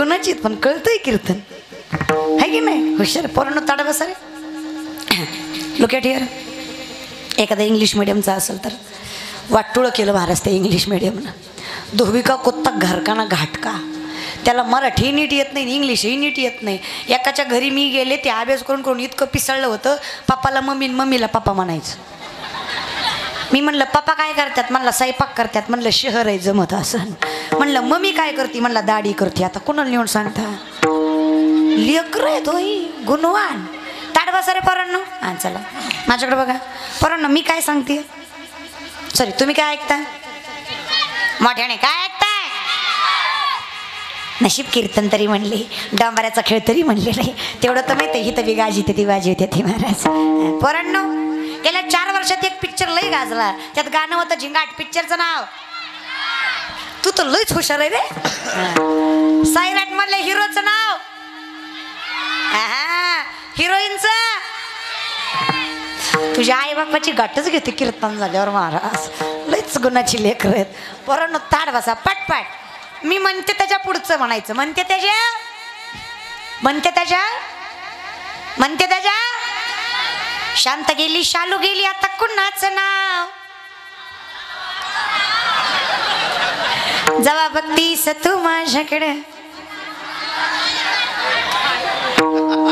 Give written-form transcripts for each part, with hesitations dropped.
गुणाची पण कळतंय कीर्तन है की नाही. हुशार पोरांनो ताडा बसा रे. Look at here. एखादा इंग्लिश मिडियमचा असेल तर वाटोळं केलं महाराज त्या इंग्लिश मिडियमनं. धोबी का कुत्ता घरकाना घाटका. त्याला मराठी नीट येत नाही, इंग्लिशही नीट येत नाही. एकाच्या घरी मी गेले, ते अभ्यास करून करून इतकं पिसळलं होतं, पप्पाला मम्मी, मम्मीला पप्पा म्हणायचं. मी म्हणलं पप्पा काय करतात, म्हणलं स्वयंपाक करतात. म्हणलं शहर आहे जमत असं. म्हणलं मम्मी काय करते, म्हणलं दाढी करते. आता कुणाला नेऊन सांगता. लेकर आहे तो गुणवान. ताड बसा रे पोरांनो. हां चला माझ्याकडे बघा पोरांनो. मी काय सांगते, सॉरी तुम्ही काय ऐकता, मोठ्याने काय ऐकताय. नशीब कीर्तन तरी म्हणले, डांबऱ्याचा खेळ तरी म्हणले नाही. तेवढं तर माहिती ही तर बी गाजी ती वाजी होते ती महाराज. पोरांनो गेल्या 4 वर्षात एक पिक्चर लई गाजला. त्यात गाणं होतं झिंगाट. पिक्चरचं नाव तू तर लईच हुशार आहे रे. सायराट मधल्या हिरोचं नाव, हिरोईनचं. तुझ्या आई बापाची गाठच घेते कीर्तन झाल्यावर महाराज. लईच गुणाची लेकर आहेत. पोरांनो ताड बसा पटपट. मी म्हणते त्याच्या पुढचं म्हणायचं. म्हणते त्याच्या, म्हणते त्याच्या, म्हणते त्याच्या. शांत गेली शालू गेली, आता कुणाचं नाव. जवा बघतीस तू माझ्याकडे,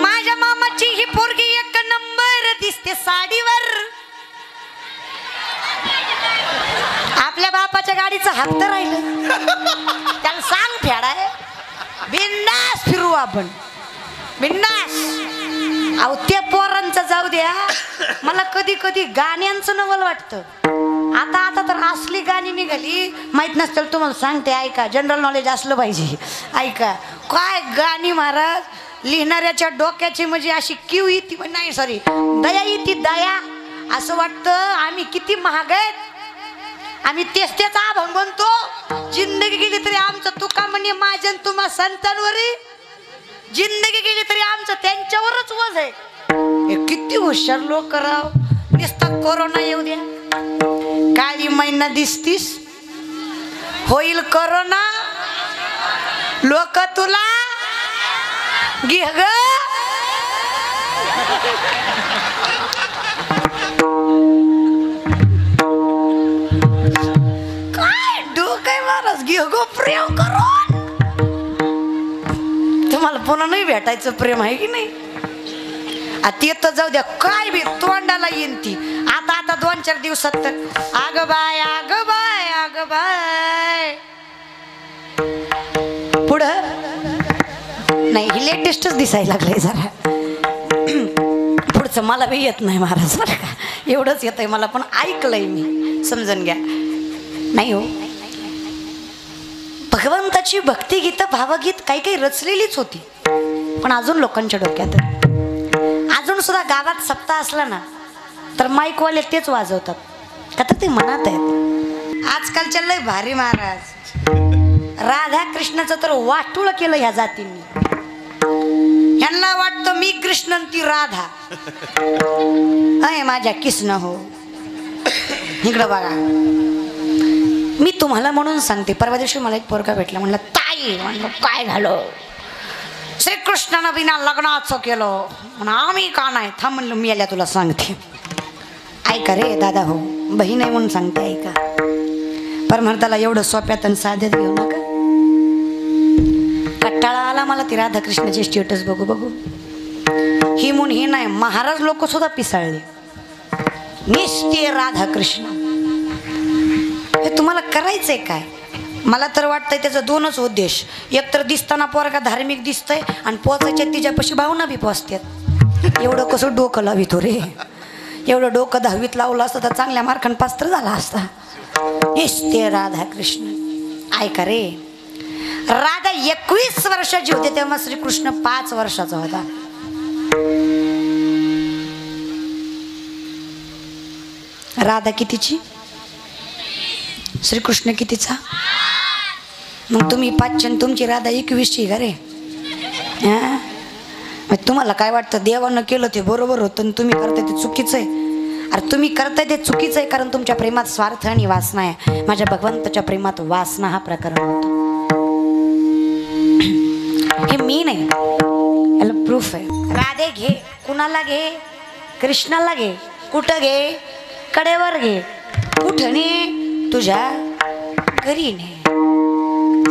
माझ्या मामाची ही पोरगी 1 नंबर दिसते साडीवर. आपल्या बापाच्या गाडीचं हप्ता राहिलं, त्याला सांग फेडाय. बिंदास फिरू आपण, बिंदास. अहो ते पोरांचं जाऊ द्या, मला कधी कधी गाण्यांचं नवल वाटतं. आता आता तर असली गाणी निघाली, माहित नसतील तुम्हाला सांगते ऐका. जनरल नॉलेज असलं पाहिजे. ऐका काय गाणी महाराज. लिहिणाऱ्याच्या डोक्याची म्हणजे अशी क्यू येते, नाही सॉरी दया येते दया. असं वाटतं आम्ही किती महाग आहेत. आम्ही तेच तेच अभंग म्हणतो. जिंदगी गेली तरी आमचं तुका म्हणे माझ्या तुम्हा संतांवर, जिंदगी गेली तरी आमचं त्यांच्यावरच वज आहे. हे किती हुशार लोक राव. नुसता कोरोना येऊ द्या, काळी महिना दिसतीस, होईल कोरोना, लोक तुला घे ग. काय डोकं महाराज. घे ग प्रेम करून. तुम्हाला पुन्हा नाही भेटायचं प्रेम आहे की नाही. ते तर जाऊ द्या, काय बी तोंडाला येईन ती. आता आता 2-4 दिवसात तर आग बाय आग बाय आग बाय. पुढं नाही, ही लेटेस्टच दिसायला लागले जरा. पुढचं मला बी येत नाही महाराज बरं का. एवढंच येत आहे मला, पण ऐकलंय मी, समजून घ्या. नाही हो, भगवंताची भक्तिगीत भावगीत काही काही रचलेलीच होती, पण अजून लोकांच्या डोक्यात. अजून सुद्धा गावात सप्ताह असला ना तर माईकवाले तेच वाजवतात का, तर ते मनात आहेत. आजकालच्या लय भारी महाराज. राधा कृष्णाचं तर वाटुळ केलं ह्या जातींनी. ह्यांना वाटतं मी कृष्ण ती राधा. अय माझ्या कृष्ण हो. इकडं बघा, मी तुम्हाला म्हणून सांगते. परवा दिवशी मला एक पोरगा भेटला. म्हणलं ताई, म्हणलं काय झालं. श्रीकृष्णानं बिना लग्नाचं केलं. म्हणून आम्ही का नाही. थांब म्हणलं मी आल्या तुला सांगते. ऐका रे दादा हो, बहीण आहे म्हणून सांगते ऐका. परमार्थाला एवढं सोप्यात आणि साध्यात घेऊ नका. कट्टाळा आला मला ती राधाकृष्णाचे स्टेटस बघू बघू. ही म्हणून हे नाही, महाराज लोक सुद्धा पिसाळले. निष्ठे राधाकृष्ण. हे तुम्हाला करायचंय काय. मला तर वाटतंय त्याचा 2च उद्देश. एक तर दिसताना पोरगा धार्मिक दिसतंय, आणि पोचायच्या तिच्यापाशी भावना बी पोचतात. एवढं कसं डोकं लावितो रे. एवढं डोकं 10वीत लावलं असतं तर चांगल्या मार्कांनी पास तर झाला असता. निष्ठे राधाकृष्ण. ऐका रे, राधा 21 वर्षाची होते तेव्हा श्रीकृष्ण 5 वर्षाचा होता. राधा कितीची, श्रीकृष्ण कितीचा. मग तुम्ही 5 आणि तुमची राधा 21ची का रे. तुम्हाला काय वाटतं देवानं केलं ते बरोबर होतं आणि तुम्ही करताय ते चुकीचं आहे. अरे तुम्ही करताय ते चुकीचं आहे, कारण तुमच्या प्रेमात स्वार्थ आणि वासना आहे. माझ्या भगवंताच्या प्रेमात वासना हा प्रकरण होतो. हे मी नाही, याला प्रूफ आहे. राधे घे, कुणाला घे, कृष्णाला घे, कुठं घे, कडेवर घे, कुठं ने, तुझ्या घरी ने.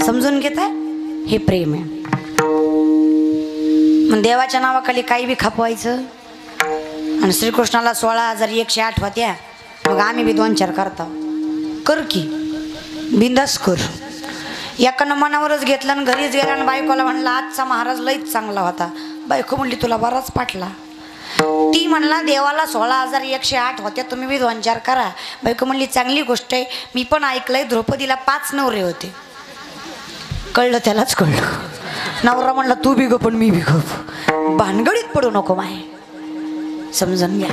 समजून घेता, हे प्रेम आहे. मग देवाच्या नावाखाली काही बी खपवायचं आणि श्रीकृष्णाला 16,108 होत्या, मग आम्ही बी 2-4 करतो. कर की बिंदास कर. एकानं मनावरच घेतलं आणि घरीच गेला आणि बायकोला म्हणला आजचा महाराज लईच चांगला होता. बायको म्हणली तुला बराच पाटला. ती म्हणला देवाला 16,108 होत्या, तुम्ही बी 2-4 करा. बायको म्हणली चांगली गोष्ट आहे, मी पण ऐकलंय द्रौपदीला 5 नवरे होते. कळलं त्यालाच कळलं. नवरा म्हणला तू बी गप पण मी बी गप, भानगडीत पडू नको माय. समजून घ्या,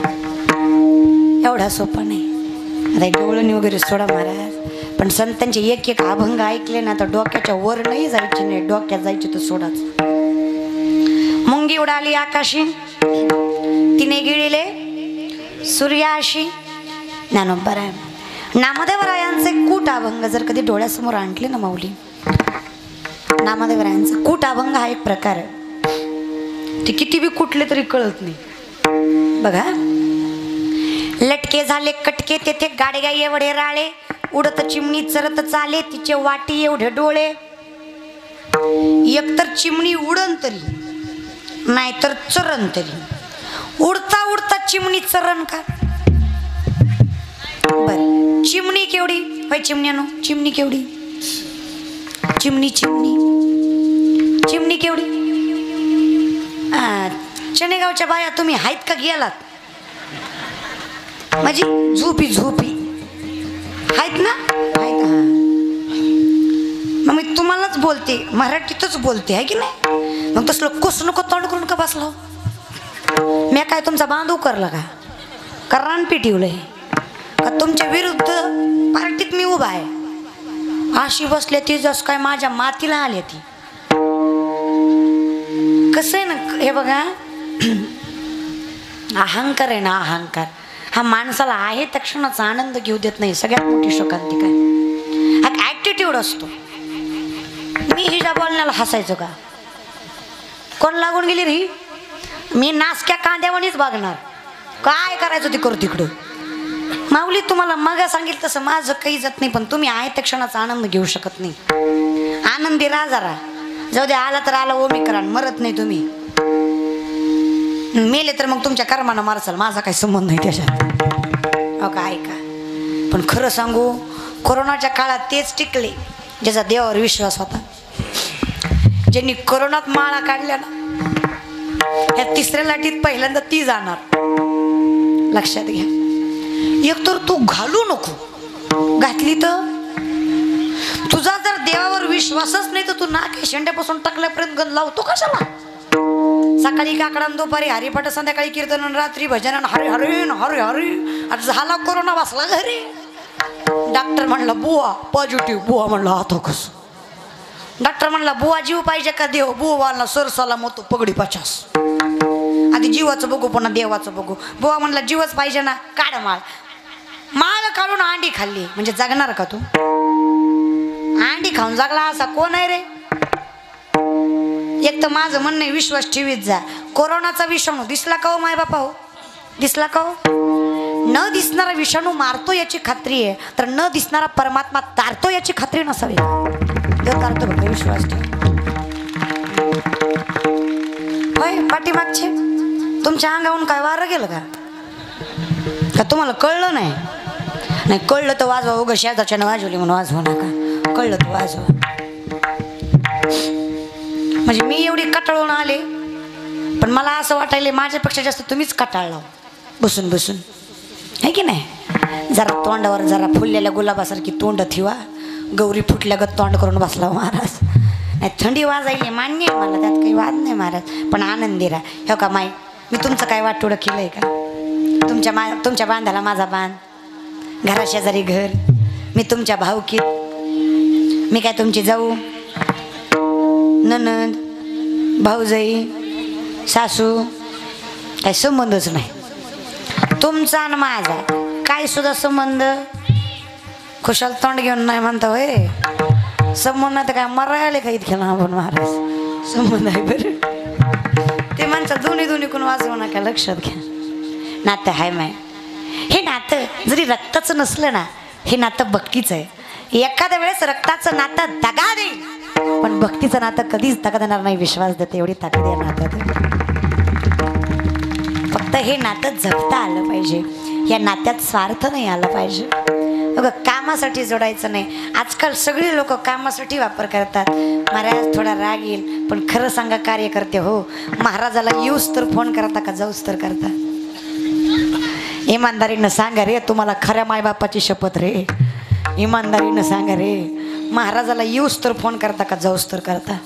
एवढा सोपा नाही. आता डोळणी वगैरे सोडा महाराज, पण संतांचे एक एक अभंग ऐकले ना तर डोक्याच्या वर नाही जायचे, नाही डोक्यात जायचे तर सोडाच. मुंगी उडाली आकाशी, तिने गिळले सूर्याशी. ज्ञानोबा नामदेवरायांचे कूट अभंग जर कधी डोळ्यासमोर आणले ना माऊली, नामदेवरायांचा कूट अभंग हा एक प्रकार आहे. ते किती बी कुठले तरी कळत नाही. बघा, लटके झाले कटके तेथे गाडग्या एवढे राळे, उडत चिमणी चरत चाले तिचे वाटी एवढे डोळे. एकतर चिमणी उडन तरी नाहीतर चरण तरी. उडता उडता चिमणी चरण का? बर, चिमणी केवढी होय चिमण्यानो, चिमणी केवढी, चिमणी चिमणी चिमणी केवढी. चनेगावच्या बाया तुम्ही आहेत का गेलात? माझी झोपी झोपी आहेत ना, आहेत. हा, मग मी तुम्हालाच बोलते, मराठीतच बोलते आहे की नाही. मग तसलं कोस नको तोंड करून का बसला? मी काय तुमचा बांधव करला का रानपी ठेवलंय का? तुमच्या विरुद्ध पार्टीत मी उभा आहे. अशी बसले ती जस काय माझ्या मातीला आली ती. कसं आहे ना, हे बघा, अहंकार आहे ना, अहंकार हा माणसाला आहे त्या क्षणाचा आनंद घेऊ देत नाही. सगळ्यात मोठी शोकांती काय, हा ॲटिट्यूड असतो. मी हिच्या बोलण्याला हसायचं का? कोण लागून गेली रे? मी नासक्या कांद्यावानीच बघणार, काय करायचं ते करू तिकडं. माऊली तुम्हाला मग सांगितलं तसं माझं काही जात नाही, पण तुम्ही आहे त्या क्षणाचा आनंद घेऊ शकत नाही. आनंदी राहा जरा. जाऊ दे, आला तर आला ओमी करा, मरत नाही तुम्ही. मेले तर मग तुमच्या कर्मानं मारसाल, माझा काही संबंध नाही त्याच्यात. हो का, ऐका. पण खरं सांगू, कोरोनाच्या काळात तेच टिकले ज्याचा देवावर विश्वास होता. ज्यांनी कोरोनात माळा काढल्या ना, ह्या 3ऱ्या लाटीत पहिल्यांदा ती जाणार. लक्षात घ्या. एकतर तू घालू नको, घातली तर तुझा जर देवावर विश्वासच नाही तर तू नाक शेंड्यापासून टाकल्यापर्यंत गंध लावतो कशाला? सकाळी काकडा, दुपारी हरिपाठ, संध्याकाळी कीर्तन, रात्री भजन, हरे हरे हरे हरे. आता झाला कोरोना, बसला घरी. डॉक्टर म्हणला बुवा पॉझिटिव्ह. बुवा म्हणला आता कसं? डॉक्टर म्हणला बुवा जीव पाहिजे का देव? बुवाला सरसाला मोतो पगडी 50. आधी जीवाचं बघू पुन्हा देवाचं बघू. बुवा म्हणला जीवच पाहिजे ना, काढ माळ. माळ काढून अंडी खाल्ली म्हणजे जगणार का तू? अंडी खाऊन जगला असा कोण आहे रे? एक तर माझं म्हणणं आहे, विश्वास ठेवीत जा. कोरोनाचा विषाणू दिसला का हो माय बापा? हो दिसला का हो? न दिसणारा विषाणू मारतो याची खात्री आहे, तर न दिसणारा परमात्मा तारतो याची खात्री नसावी. देव तारतो बघा, विश्वास ठेव. होय पाठीमागचे तुमच्या अंगावरून काय वारं गेलं का तुम्हाला कळलं नाही? नाही कळलं तर वाजवा. उगं शेजारच्यानं वाजवली म्हणून वाजवू नका. कळलं तर वाजवा. म्हणजे मी एवढी कटाळून आले, पण मला असं वाटायले माझ्यापेक्षा जास्त तुम्हीच कटाळला बसून बसून, आहे की नाही? जरा तोंडावर जरा फुललेल्या गुलाबासारखी तोंड ठेवा. गौरी फुटल्यागत तोंड करून बसला महाराज. नाही थंडी वाजायली मान्य आहे मला, त्यात काही वाद नाही महाराज, पण आनंदी राहा. हो का माई, मी तुमचं काय वाटोळं केलंय का? तुमच्या बांधाला माझा बांध, घराशेजारी घर, मी तुमच्या भावकीत, मी काय तुमची जाऊ, ननद, भाऊजाई, सासू, काही संबंधच नाही. तुमचा आणि माझा काय सुद्धा संबंध. खुशाल तोंड घेऊन नाही म्हणता होय संबंध, तर काय मरायला काही इतक्या आपण महाराज. संबंध आहे बरं. ते म्हणतात दोन्ही दोन्ही कोण वाजवू नका, लक्षात घ्या. नातं आहे माय. हे नातं जरी रक्ताचं नसलं ना, हे नातं भक्तीचं आहे. एखाद्या वेळेस रक्ताचं नातं दगा देईल, पण भक्तीचं नातं कधीच दगा देणार नाही. विश्वास देते एवढी ताकद या नात्यात. फक्त हे नातं जपता आलं पाहिजे. या नात्यात स्वार्थ नाही आला पाहिजे. बघा, कामासाठी जोडायचं नाही. आजकाल सगळी लोक कामासाठी वापर करतात. महाराज थोडा राग येईल, पण खरं सांगा कार्यकर्ते हो, महाराजाला येऊस तर फोन करता का जाऊस तर करता? इमानदारीनं सांगा रे, तुम्हाला खऱ्या मायबापाची शपथ रे. इमानदारीनं सांगा रे, महाराजाला येऊस तर फोन करता का जाऊस तर करता?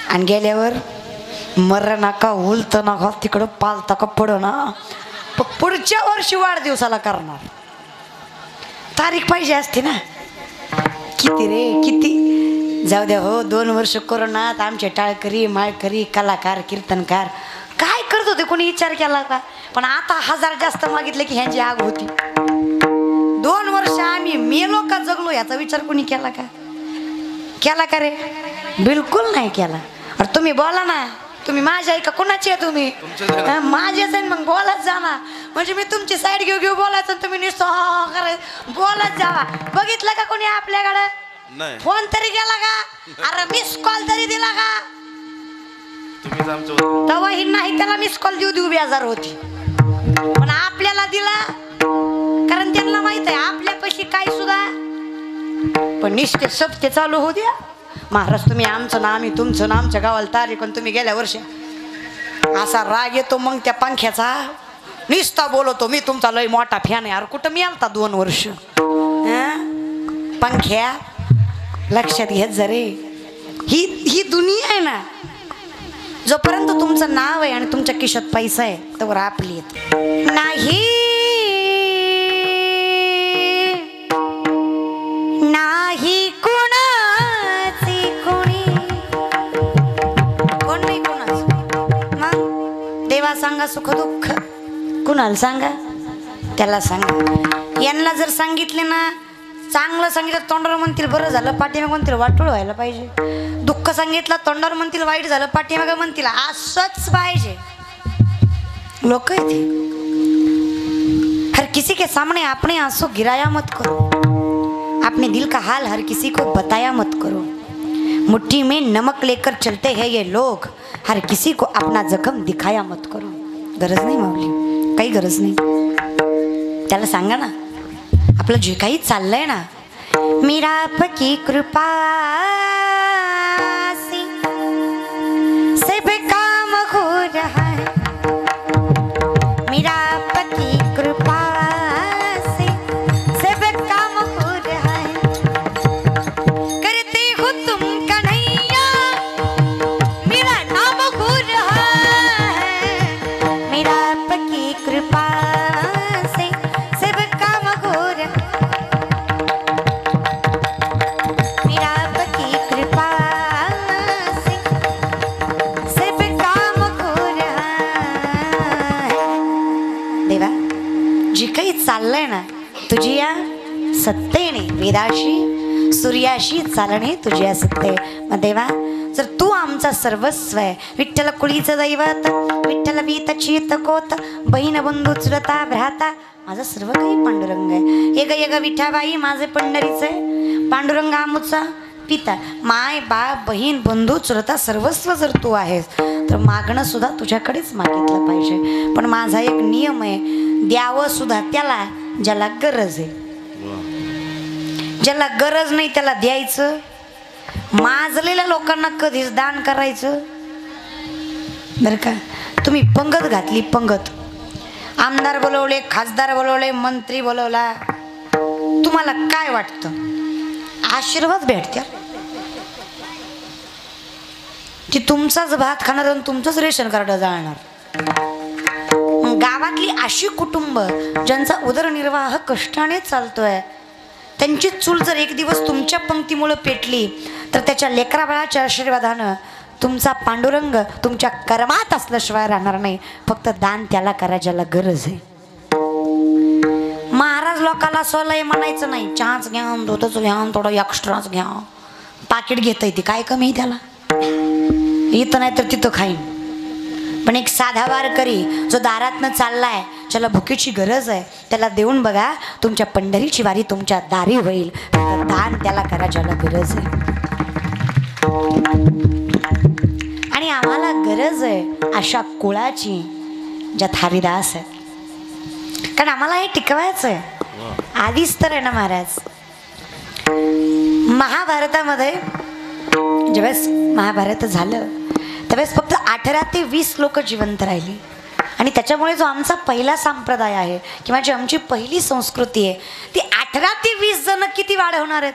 आणि गेल्यावर मर नका, उलत नका, तिकडं पालता का पड ना, पुढच्या वर्षी वाढदिवसाला करणार. तारीख पाहिजे असते ना. किती रे किती, जाऊ द्या हो. 2 वर्ष कोरोनात आमचे टाळकरी माळकरी कलाकार कीर्तनकार काय करत होते, कोणी विचार केला का? पण आता 1000 जास्त मागितले की ह्यांची आग होती. 2 वर्ष आम्ही मेलो का जगलो याचा विचार कोणी केला का? केला का रे? बिलकुल नाही केला. अरे तुम्ही बोला ना, तुम्ही माझ्या आहे का कोणाची आहे? तुम्ही माझेच आहे, मग बोलत जा ना. म्हणजे मी तुमची साईड घेऊ बोलायचं, तुम्ही बोलत जावा. बघितलं का कोणी आपल्याकडे? फोन तरी गेला का? अरे मिस कॉल तरी दिला का? तेव्हा ही नाही त्याला मिस कॉल देऊ बेजार होती, पण आपल्याला दिला कारण त्यांना माहित आहे आपल्यापाशी काय सुद्धा. पण निष्ठे सप्ते चालू होऊ द्या. महाराज तुम्ही आमचं ना, आम्ही तुमचं ना, आमच्या गावाला तारीख पण तुम्ही गेल्या वर्षी. असा राग येतो मग त्या पंख्याचा. निस्ता बोलतो मी तुमचा लय मोठा फॅन आहे. अरे कुठं मी आलता 2 वर्ष? पंख्या लक्षात घेत जरे, ही दुनिया आहे ना. जोपर्यंत तुमचं नाव आहे आणि तुमच्या खिशात पैसा आहे तोवर आपली नाही. नाही कोणाची कोणी, कोण नाही कोणाच. मग देवा सांगा सुख दुःख कुणाला सांगा? त्याला सांगा. यांना जर सांगितले ना, चांगलं सांगितलं तोंडावर म्हणतील बरं झालं, पाठीमाग म्हणतील वाटोळ व्हायला पाहिजे. दुःख सांगितलं तोंडावर म्हणतील वाईट झालं, पाठीमाग म्हणतील असंच पाहिजे. लोक थे हर किसी के सामने अपने आंसू गिराया मत करो, अपने दिल का हाल हर किसी को बताया मत करो. मुट्ठी में नमक लेकर चलते हैं ये लोग, हर किसी को अपना जखम दिखाया मत करो. गरज नाही माऊली, काही गरज नाही. त्याला सांगा ना आपलं जे काही चाललंय ना, मेरा आपकी कृपा से बेकाम हो रहा है, मेरा आपकी कृपा से बेकाम हो रहा है. करते हो तुम कन्हैया मेरा नाम हो रहा है, मेरा आपकी कृपा चाललंय ना तुझी या सत्तेने, वेदाशी सूर्याशी चालणे तुझ्या सत्ते. मग देवा जर तू आमचा सर्वस्व आहे, विठ्ठल कुळीचं दैवत, विठ्ठल बीत चीत कोत, बहीण बंधू चुलता भ्राता, माझं सर्व काही पांडुरंग आहे. एक एक विठाबाई माझे पंढरीचे, पांडुरंग आमुचा पिता. माय बाप बहीण बंधू चुलता सर्वस्व जर तू आहेस तर मागणं सुद्धा तुझ्याकडेच मागितलं पाहिजे. पण माझा एक नियम आहे, द्यावं सुद्धा त्याला ज्याला गरज आहे. ज्याला गरज नाही त्याला द्यायचं. माजलेल्या लोकांना कधीच दान करायचं बरं का. तुम्ही पंगत घातली, पंगत, आमदार बोलवले, खासदार बोलवले, मंत्री बोलवला, तुम्हाला काय वाटतं? आशीर्वाद भेटत्या की तुमचाच भात खाणार आणि तुमचंच रेशन कार्ड जाळणार. गावातली अशी कुटुंब ज्यांचा उदरनिर्वाह कष्टाने चालतोय, त्यांची चूल जर एक दिवस तुमच्या पंक्तीमुळे पेटली तर त्याच्या लेकराबाळाच्या आशीर्वादानं तुमचा पांडुरंग तुमच्या कर्मात असल्याशिवाय राहणार नाही. फक्त दान त्याला करा ज्याला गरज आहे. महाराज लोकाला सोलय म्हणायचं नाही, चहाच घ्या, दूधच घ्या, थोडं एक्स्ट्राच घ्या, पाकिट घेता येते, काय कमी त्याला. इथं नाही तर तिथं खाईन. पण एक साधा वारकरी जो दारातनं चाललाय, ज्याला भुकेची गरज आहे, त्याला देऊन बघा, तुमच्या पंढरीची वारी तुमच्या दारी होईल. दान त्याला करा ज्याला गरज आहे. आणि आम्हाला गरज आहे अशा कुळाची ज्यात हरिदास आहे. कारण आम्हाला हे टिकवायचं आहे. आधीच तर आहे ना महाराज, महाभारतामध्ये ज्यावेळेस महाभारत झालं त्यावेळेस फक्त 18 ते 20 लोक जिवंत राहिली. आणि त्याच्यामुळे जो आमचा पहिला संप्रदाय आहे किंवा जी आमची पहिली संस्कृती आहे ती 18 ते 20 जण किती वाढवणार आहेत,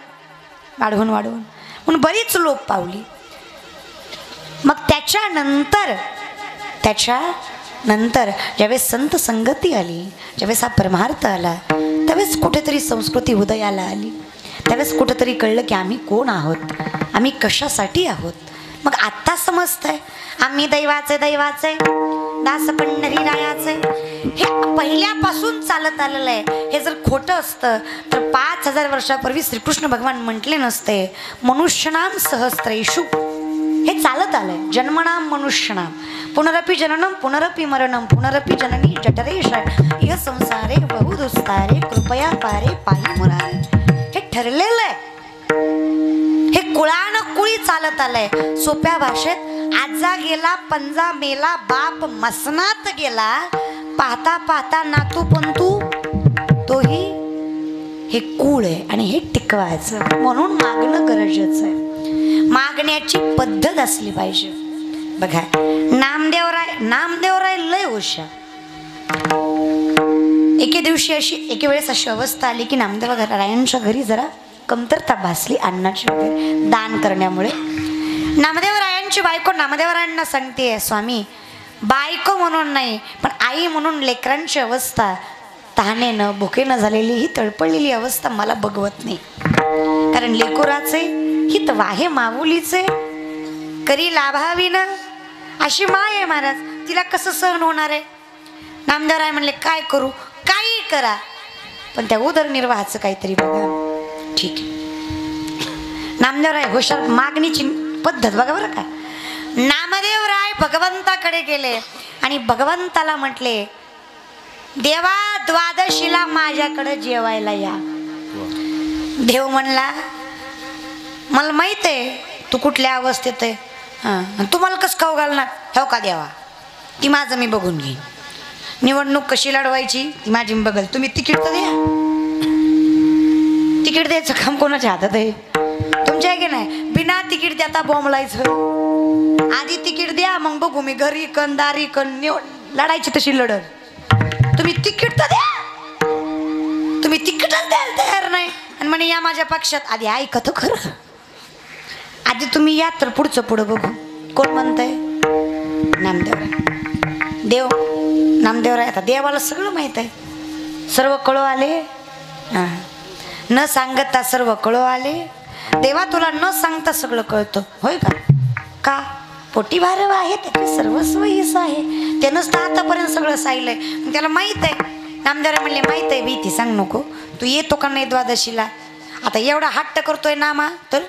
वाढवून म्हणून बरीच लोप पावली. मग त्याच्यानंतर ज्यावेळेस संत संगती आली, ज्यावेळेस हा परमार्थ आला, त्यावेळेस कुठेतरी संस्कृती उदयाला आली. त्यावेळेस कुठेतरी कळलं की आम्ही कोण आहोत, आम्ही कशासाठी आहोत. मग आत्ता समजतंय आम्ही दैवाचे दास पंढरीरायाचे. हे पहिल्यापासून चालत आलेलं आहे. हे जर खोटं असतं तर 5000 वर्षापूर्वी श्रीकृष्ण भगवान म्हटले नसते मनुष्यनाम सहस्रेषु. हे चालत आलंय. जन्मनाम मनुष्यनाम, पुनरपि जननम पुनरपि मरणम, पुनरपि जननी जठरेश य संसारे बहुदुस्तारे कृपया पारे पायी मुरारे. हे ठरलेलं आहे. हे कुळानं कुळी चालत आलंय. सोप्या भाषेत आजा गेला पंजा मेला बाप मसनात गेला, पाहता पाहता नातू पंतू तोही. हे कुळ आहे आणि हे टिकवायचं म्हणून मागणं गरजेचं आहे. मागण्याची पद्धत असली पाहिजे. बघा नामदेवराय लय हुशार. एके वेळेस अशी अवस्था आली की नामदेवरायांच्या घरी जरा कमतरता भासली अन्नाची वगैरे दान करण्यामुळे. नामदेवरायांची बायको नामदेवरायांना सांगते, स्वामी बायको म्हणून नाही पण आई म्हणून लेकरांची अवस्था तहानेनं भुकेनं झालेली ही तळपळलेली अवस्था मला बघवत नाही. कारण लेकुराचे हित वाहे माऊलीचे करी लाभावीनं अशी माय आहे महाराज, तिला कसं सहन होणार आहे. नामदेवराय म्हणले काय करू, काही करा पण त्या उदरनिर्वाहाचं काहीतरी बघा. ठीक आहे. नामदेवराय हुशार. मागणीची पद्धत बघा बरं का. नामदेवराय भगवंताकडे गेले आणि भगवंताला म्हटले, देवा द्वादशीला माझ्याकडे जेवायला या. देव म्हणला मला माहित आहे तू कुठल्या अवस्थेत आहे, हां तू मला कसं खाऊ घालणार. हो का देवा, ती माझं मी बघून घेईन. निवडणूक कशी लढवायची ती माझी मी बघल. तुम्ही तिकीट तर द्या. तिकीट द्यायचं काम कोणाच्या हातात आहे, तुमच्या आहे की नाही. बिना तिकीट द्याता बॉम्बलायचं. आधी तिकीट द्या मग बघू मी घरी कण दारी कण लढायची तशी लढत. तुम्ही तिकीट तर द्या. तुम्ही तिकीटच द्यायला तयार नाही आणि म्हणे या माझ्या पक्षात. आधी ऐका तर खरं. आधी तुम्ही या तर पुढचं पुढं बघू. कोण म्हणतंय. नामदेवराय. देव नामदेवराय. आता देवाला सगळं माहित आहे. सर्व कळो आले, हां न सांगता सर्व कळो आले. देवा तुला न सांगता सगळं कळतं होय का. का पोटी भारव आहे त्याचे सर्वस्व हिस आहे. त्यानंच तर आतापर्यंत सगळं साहिलंय. त्याला माहित आहे. नामदेवराय म्हणले माहित आहे भीती सांग नको. तू येतो का नाही द्वादशीला. आता एवढा हट्ट करतोय नामा तर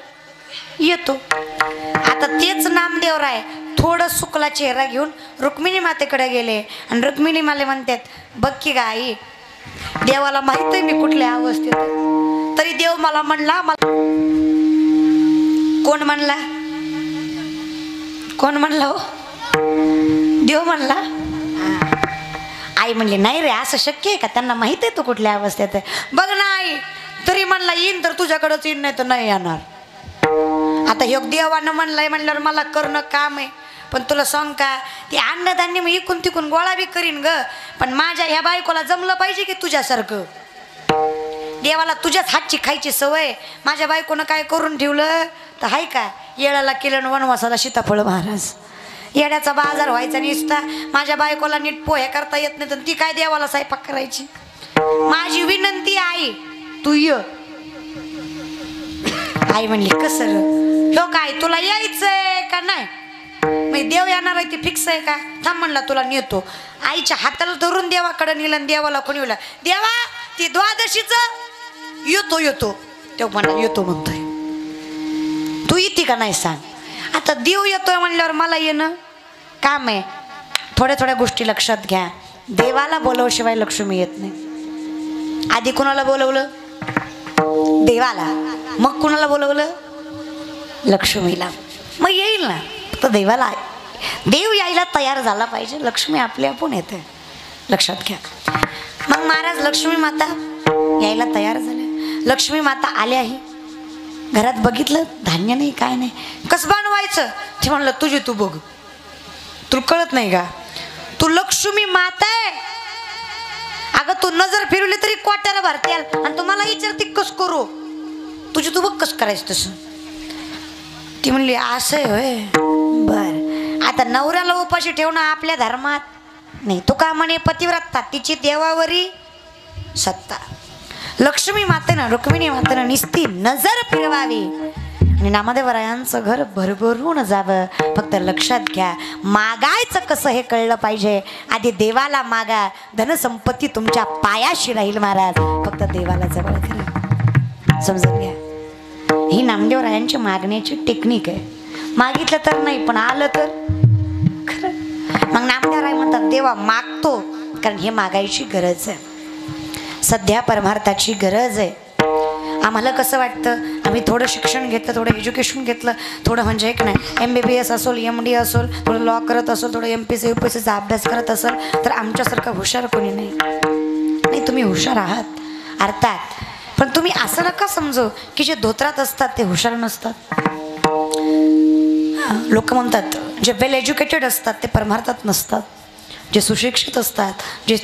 येतो. आता तेच नामदेवराय थोडं सुकला चेहरा घेऊन रुक्मिणी मातेकडे गेले आणि रुक्मिणी माले म्हणतात, बघ की गा आई, देवाला माहित आहे मी कुठल्या अवस्थेत, तरी देव मला म्हणला. कोण म्हणला. कोण म्हणला हो. देव म्हणला. आई म्हणली नाही रे असं शक्य आहे का, त्यांना माहित आहे तू कुठल्या अवस्थेत आहे. बघ ना आई, तरी म्हणला येईन तर तुझ्याकडेच येईन नाही तर नाही येणार. आता योग देवानं म्हणलंय म्हणल्यावर मला करणं काम आहे. पण तुला सांग का ती अन्नधान्य मी इकून तिकून गोळा बी करीन ग, पण माझ्या ह्या बायकोला जमलं पाहिजे की तुझ्यासारखं. देवाला तुझ्याच हातची खायची सवय. माझ्या बायकोनं काय करून ठेवलं तर हाय का, येळाला केलं वनवासाला सीताफळ महाराज. येड्याचा बाजार व्हायचा निसता. माझ्या बायकोला नीट पोहे करता येत नाही तर ती काय देवाला स्वयंपाक करायची. माझी विनंती आई तू ये. आई म्हणली कसं ह्यो काय तुला यायचंय का नाही. मी देव येणार आहे ती फिक्स आहे का. थांब म्हणला तुला नेतो. आईच्या हाताला धरून देवाकडे नेलं. देवाला कोणी बोला देवा ती द्वादशीच येतो. तो म्हणला येतो म्हणतोय. तू येते का नाही सांग. आता देव येतोय म्हणल्यावर मला येणं काम आहे. थोड्या थोड्या गोष्टी लक्षात घ्या. देवाला बोलवशिवाय लक्ष्मी येत नाही. आधी कुणाला बोलवलं? देवाला. मग कुणाला बोलवलं? लक्ष्मीला. मग येईल ना. फक्त देवाला, देव यायला तयार झाला पाहिजे, लक्ष्मी आपली आपण येते. लक्षात घ्या. मग महाराज लक्ष्मी माता यायला तयार झाले. लक्ष्मी माता आल्याही घरात बघितलं धान्य नाही, काय नाही, कसं बनवायचं ते म्हणलं तुझी तू बघ. तुला कळत नाही का? तू लक्ष्मी माता आहे. अगं तू नजर फिरवली तरी क्वार्टर भरते आणि तुम्हाला विचारते कस करू, तुझी तू बघ कसं करायचं तसं. ती म्हणली असं आहे होय, बर. आता नवऱ्याला उपाशी ठेवणं आपल्या धर्मात नाही. तू का म्हणे पतिव्रता तिची देवावरी सत्ता. लक्ष्मी मातेनं, रुक्मिणी मातेनं निस्ती नजर फिरवावी आणि नामदेवरायांचं घर भरभरून जावं. फक्त लक्षात घ्या, मागायचं कसं हे कळलं पाहिजे. आधी देवाला मागा, धनसंपत्ती तुमच्या पायाशी राहील महाराज. फक्त देवाला जवळ करा. समजून घ्या, ही नामदेवरायांची मागण्याची टेक्निक आहे. मागितलं तर नाही, पण आलं तर खरं. मग नामदेवराय म्हणतात देवा मागतो, कारण हे मागायची गरज आहे. सध्या परमार्थाची गरज आहे. आम्हाला कसं वाटतं, आम्ही थोडं शिक्षण घेतलं, थोडं एज्युकेशन घेतलं, थोडं म्हणजे एक नाही MBBS असोल, MD असोल, थोडं लॉ करत असोल, थोडं MPC UPSCचा अभ्यास करत असेल तर आमच्यासारखं हुशार कोणी नाही. नाही, तुम्ही हुशार आहात अर्थात, पण तुम्ही असं नका समजू की जे धोत्रात असतात ते हुशार नसतात. लोक म्हणतात जे वेल एज्युकेटेड असतात ते परमार्थात नसतात. जे सुशिक्षित असतात, जे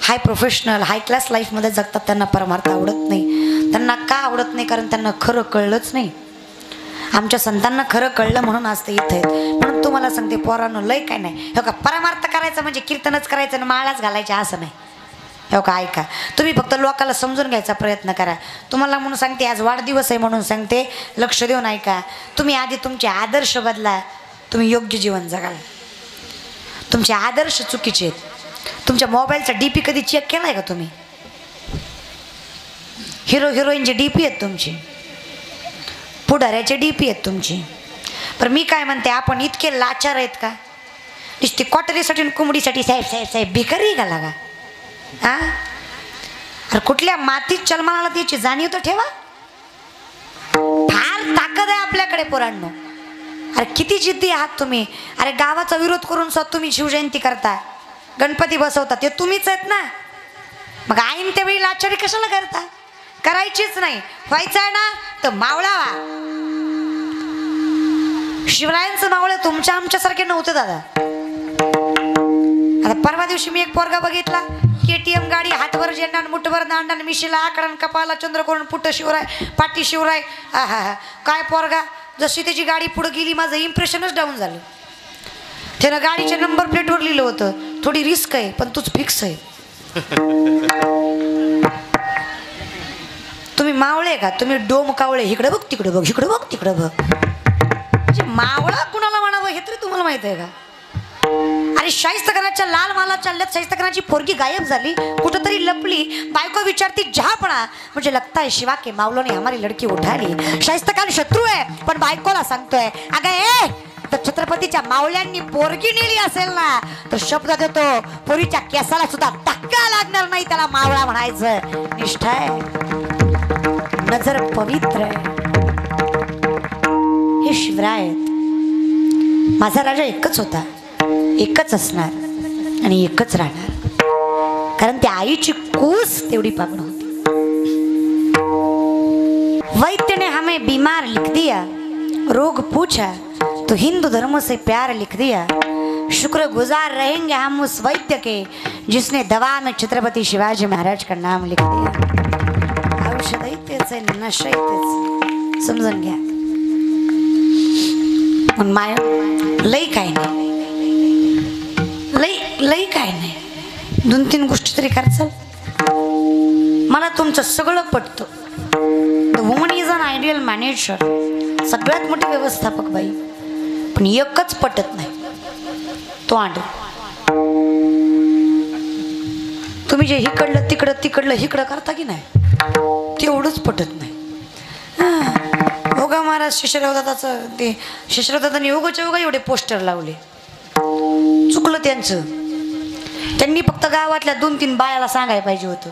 हाय प्रोफेशनल हाय क्लास लाईफमध्ये जगतात त्यांना परमार्थ आवडत नाही. त्यांना का आवडत नाही? कारण त्यांना खरं कळलंच नाही. आमच्या संतांना खरं कळलं म्हणून आज ते इथे आहेत. म्हणून तुम्हाला सांगते पोरांनो, लय काय नाही. हो का, परमार्थ करायचं म्हणजे कीर्तनच करायचं आणि माळाच घालायच्या असं नाही. हो का, ऐका, तुम्ही फक्त लोकाला समजून घ्यायचा प्रयत्न करा. तुम्हाला म्हणून सांगते, आज वाढदिवस आहे म्हणून सांगते, लक्ष देऊन ऐका. तुम्ही आधी तुमचे आदर्श बदला, तुम्ही योग्य जीवन जगाल. तुमचे आदर्श चुकीचे आहेत. तुमच्या मोबाईलचा DP कधी चेक केलाय का तुम्ही? हिरो हिरोईनचे DP आहेत तुमची, पुढाऱ्याचे DP आहेत तुमची. पण मी काय म्हणते, आपण इतके लाचार आहेत का? नुसती क्वार्टरीसाठी आणि कोंबडीसाठी साहेब साहेब साहेब भिकारी का लागा? हा, अरे कुठल्या मातीत चलमानाला त्याची जाणीव तर ठेवा. फार ताकद आहे आपल्याकडे पोरांनो. अरे किती जिद्दी आहात तुम्ही. अरे गावाचा विरोध करून स्वतः तुम्ही शिवजयंती करता, गणपती बसवता, ते तुम्हीच आहेत ना. मग आईन त्यावेळी लाचारी कशाला करता? करायचीच नाही. व्हायचं आहे ना तर मावळा व्हा. शिवरायांचं मावळे तुमच्या आमच्यासारखे नव्हते दादा. आता परवा दिवशी मी एक पोरगा बघितला, KTM गाडी, हातवर झेंडा, मुठभर दांडा, मिशीला आकडा, कपाला चंद्र करून, पुट शिवराय, पाठी शिवराय. हा काय पोरगा. जशी त्याची गाडी पुढे गेली माझं इम्प्रेशनच डाऊन झालं. त्यानं गाडीच्या नंबर प्लेटवर लिहिलं होतं, थोडी रिस्क आहे पण तूच फिक्स आहे. तुम्ही मावळे का? तुम्ही डोम कावळे. इकडे बघ, तिकडे बघ, इकडे बघ, तिकडे बघ. म्हणजे मावळा कुणाला म्हणावं हे तरी तुम्हाला माहित आहे का? अरे शाहिस्तखानाच्या लाल माला चालल्यात, शाहिस्तखानाची पोरगी गायब झाली, कुठंतरी लपली. बायको विचारती जहापणा, म्हणजे लगता है शिवा के मावलो ने हमारी लड़की उठा ली. शाहिस्तखान शत्रू आहे पण बायकोला सांगतोय, अगं ए, तर छत्रपतीच्या मावल्यांनी पोरगी नेली असेल ना तर शब्द देतो, पोरीच्या केसाला सुद्धा धक्का लागणार नाही, त्याला मावळा म्हणायचं. निष्ठा आहे, नजर पवित्र आहे. हे शिवराय आहेत. माझा राजा एकच होता, एकच असणार आणि एकच राहणार, कारण त्या आईची कूस तेवढी पागण होती. वैद्य ने हमें बीमार लिख दिया, रोग पूछा तो हिंदू धर्म से प्यार लिख दिया. शुक्रगुजार रहेंगे हम उस वैद्य के जिसने दवा में छत्रपति शिवाजी महाराज का नाम लिख दिया. औषधही तेच आहे, नशाही तेच. समजून घ्या. पण माय लई काय नाही, लई काय नाही. 2-3 गोष्टी तरी करचाल. मला तुमचं सगळं पटतं. The woman is an ideal manager, सगळ्यात मोठी व्यवस्थापक बाई. पण एकच पटत नाही, तो आंड. तुम्ही जे हिकडलं तिकडं तिकडलं हिकडं करता की नाही, तेवढंच पटत नाही. हो का महाराज? महाराज शिशुरावदाचं ते शिशुरावदांनी उगाच्या उगा एवढे पोस्टर लावले. चुकलं त्यांचं. त्यांनी फक्त गावातल्या 2-3 बायाला सांगायला पाहिजे होतं.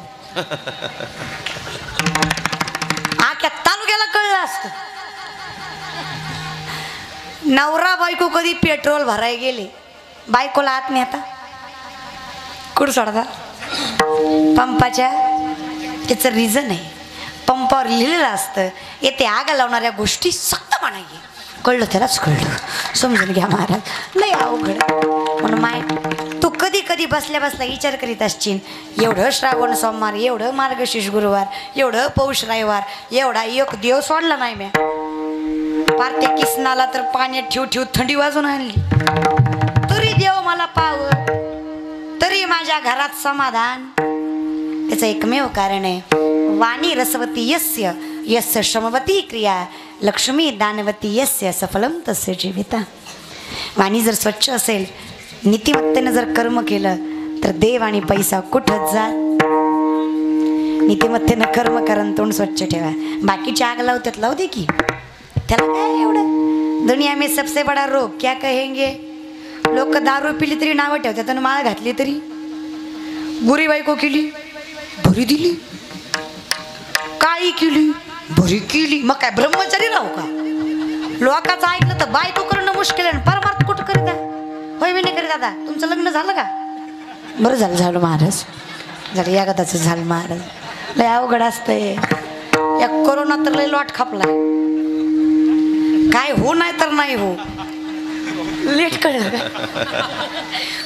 आख्या तालुक्याला कळलं असतं. नवरा बायको कधी पेट्रोल भरायला गेले, बायकोला आत नाही आता कुठं सोडता पंपाच्या. त्याचं रिझन आहे, पंपावर लिहिलेलं असतं येते आग लावणाऱ्या गोष्टी सक्त म्हणायचे. कळलं त्यालाच कळलं. समजून घ्या महाराज, लय अवघड. म्हणून माय तू कधी कधी बसल्या बसल्या विचार करीत असशील, एवढं श्रावण सोमवार, एवढं मार्गशीर्ष गुरुवार, एवढं पौष रविवार, एवढा एक देव सोडला नाही म्या. पार त्या किसनाला तर पाण्यात ठेव थंडी वाजून आणली, तरी देव मला पाव, तरी माझ्या घरात समाधान. त्याचं एकमेव कारण आहे, वाणी रसवती यस्य यस्य श्रमवती क्रिया, लक्ष्मी दानवती यस्य सफलम तस्य जीविता. वाणी जर स्वच्छ असेल, नीतिमत्तेनं जर कर्म केलं तर देव आणि पैसा कुठंच जा. नीतिमत्तेनं कर्म करून तोंड स्वच्छ ठेवा. बाकीची आग लावतात, लावू दे की, त्याला काय एवढं. दुनिया में सबसे बडा रोग क्या कहेंगे. लोक दारू पिली तरी नावं ठेवतात आणि माळ घातली तरी. बुरी बायको केली बरी दिली, काळी केली बरी केली, मग काय ब्रह्मचारी राहू का. लोकांचं ऐकलं तर बायको करणं मुश्किल आहे, परमार्थ कुठं करीत आहे. होय मी नाही करीत. आता तुमचं लग्न झालं का. बरं झालं महाराज, झालं या गदाचं झालं महाराज. लय अवघड असतंय. या कोरोना तर लय लॉट खापलाय. काय हो नाही तर नाही हो, लेट कळलं का.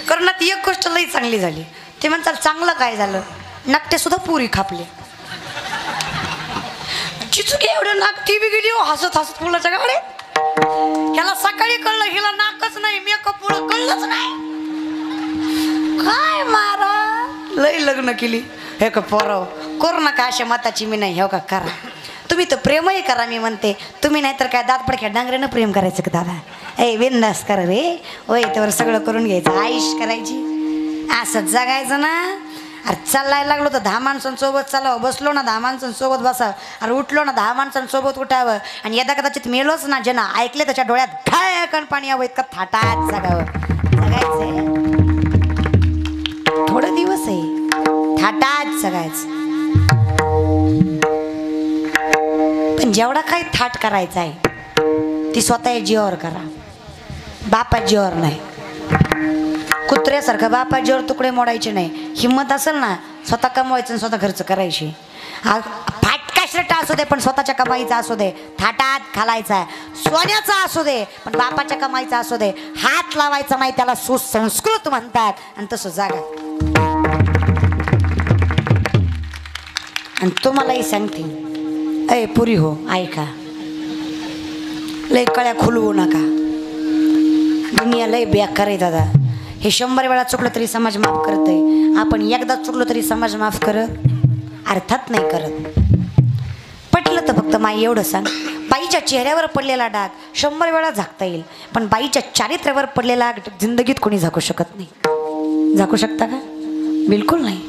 कोरोनात एक गोष्ट लई चांगली झाली, ते म्हणतात चांगलं काय झालं, नाकटे सुद्धा पुरी खापले. चिचुकी एवढं नाक ती बी गेली हसत हसत मुलाच्या गाड्यात. ह्याला सकाळी कळलं, हिला नाकच नाही, मेकअप पुढं कळलंच नाही. काय मारा लय लग्न केली. हे का पोराव, कोरोना का अशा मताची मी नाही. हो का करा तुम्ही तर प्रेमही करा. मी म्हणते तुम्ही नाही तर काय दात पडक्या डांगऱ्यानं प्रेम करायचं का दादा. ए बिंदास करा रे. होय त्यावर सगळं करून घ्यायचं, आयुष करायची, असंच जगायचं ना. अरे चालायला लागलो तर 10 माणसांसोबत चालावं, बसलो ना 10 माणसांसोबत बसावं, अरे उठलो ना 10 माणसांसोबत उठावं. आणि यदा कदाचित मेलोच ना, ज्यांना ऐकले त्याच्या डोळ्यात घाय कण पाणी यावं, इतकं थाटात जगावं. जगायचंय थोडं दिवस आहे, थाटात जगायचं. पण जेवढा काही थाट करायचा आहे ती स्वतः जीवावर करा, बापा जीवावर नाही. कुत्र्यासारखं बापा जीवावर तुकडे मोडायचे नाही. हिंमत असेल ना स्वतः कमवायचं, स्वतः खर्च करायची. फाटका शर्ट असू दे पण स्वतःच्या कमाईचा असू दे, थाटात घालायचा, सोन्याचा असू दे पण बापाच्या कमाईचा असू दे. हात लावायचा नाही, त्याला सुसंस्कृत म्हणतात. आणि तसं जागा. आणि तुम्हालाही सांगते, अय पुरी हो ऐका, लय कळ्या खुलवू नका. दुनिया लय बेकार आहे दादा. हे 100 वेळा चुकलं तरी समाज माफ करतंय. आपण एकदा चुकलो तरी समाज माफ करत अर्थात नाही करत. पटलं तर फक्त माई एवढं सांग, बाईच्या चेहऱ्यावर पडलेला डाग 100 वेळा झाकता येईल, पण बाईच्या चारित्र्यावर पडलेला जिंदगीत कोणी झाकू शकत नाही. झाकू शकता का. बिलकुल नाही.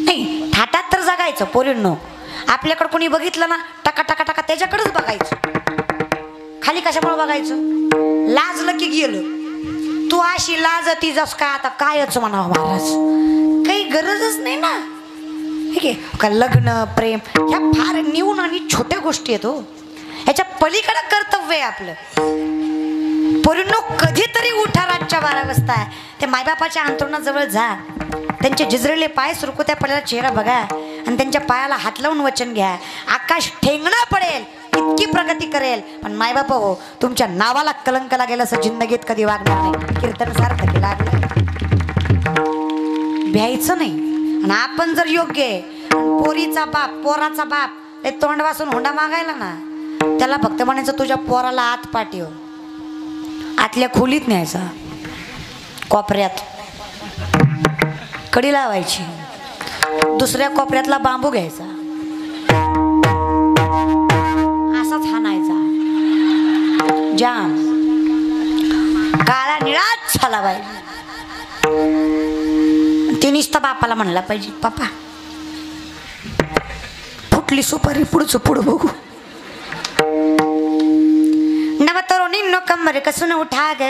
नाही थाटात तर जगायचं पोरींनो. आपल्याकडं कोणी बघितलं ना टाका टाका टाका त्याच्याकडेच बघायचं. खाली कशामुळे बघायचं. लाजलं की गेलं. तू अशी लाजती जस का आता कायच म्हणावं महाराज, काही गरजच नाही ना. ठीक आहे का. लग्न प्रेम ह्या फार निवून आणि छोट्या गोष्टी आहेत हो. ह्याच्या पलीकडे कर्तव्य आहे आपलं. पोरींनो कधीतरी उठा रातच्या 12 वाजता, ते मायबापाच्या अंतरुणाजवळ जा, त्यांचे जिजरेले पाय सुरकुत्या पडलेला चेहरा बघा आणि त्यांच्या पायाला हात लावून वचन घ्या. आकाश ठेंगणं पडेल इतकी प्रगती करेल, पण मायबाप हो तुमच्या नावाला कलंक लागेल असं जिंदगीत कधी वागणार नाही. कीर्तन सार्थकी लागलं भ्यायचं नाही. आणि आपण जर योग्य आहे, पोरीचा बाप पोराचा बाप ते तोंड वासून हुंडा मागायला ना, त्याला फक्त म्हणायचं तुझ्या पोराला आत पाठव, आतल्या खोलीत न्यायचा, कोपऱ्यात कडी लावायची, दुसऱ्या कोपऱ्यातला बांबू घ्यायचा, असाच हाणायचा, जाम काळा निळाच झाला पाहिजे. ते नुसता बापाला म्हणला पाहिजे, पापा फुटली सुपारी पुढचं पुढं बघू. सांबर कसून उठा ग